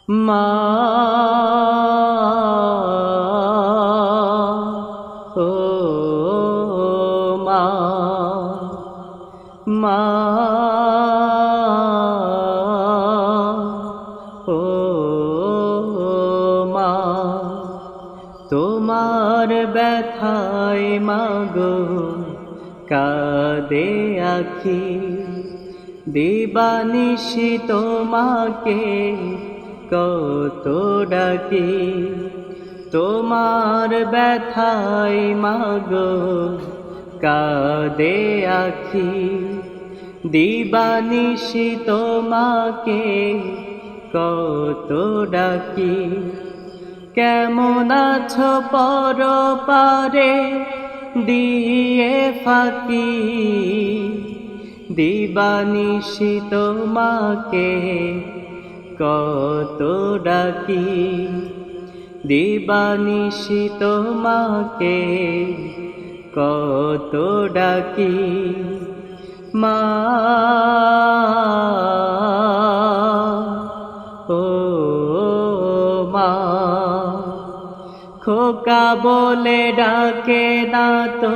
মা ও মা, মা ও মা, তোমার ব্যথায় মাগো কাঁদে আখি, দিবানিশি তোমাকে কত ডাকি। তোমার ব্যথায় মাগো কাঁদে আখি, দিবানিশি তোমাকে কত ডাকি। কেমন আছো পরপারে দিয়ে ফাঁকি, দিবানিশি তোমাকে কত ডাকি, দিবানিশি তোমাকে কত ডাকি। মা ও মা, খোকা বলে ডাকে না তো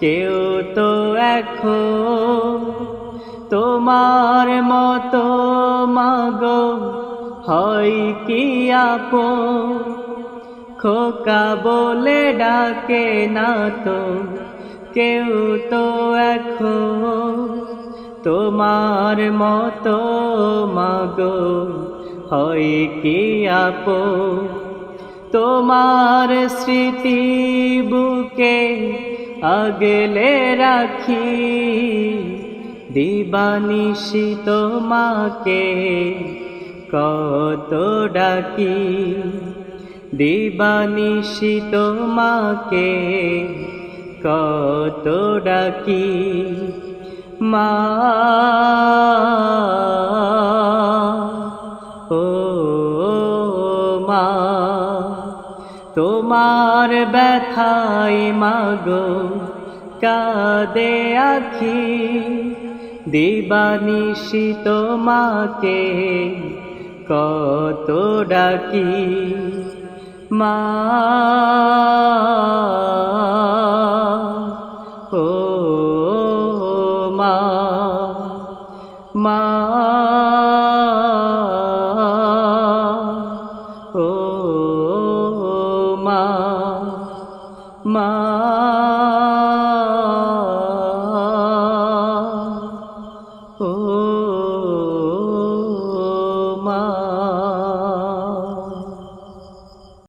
কেউ তো এখন, তোমার মতো মাগো হয় কি আপন। খোকা বলে ডাকে না তো কেউ তো এখন, তোমার মতো মাগো হয় কি আপন। তোমার স্মৃতি বুকে আগলে রাখি, দিবানিশি তোমাকে কত ডাকি, দিবানিশি তোমাকে কত ডাকি। মা ও মা, তোমার ব্যথায় মাগো কাঁদে আখি, দিবানিশি তোমাকে কত ডাকি। মা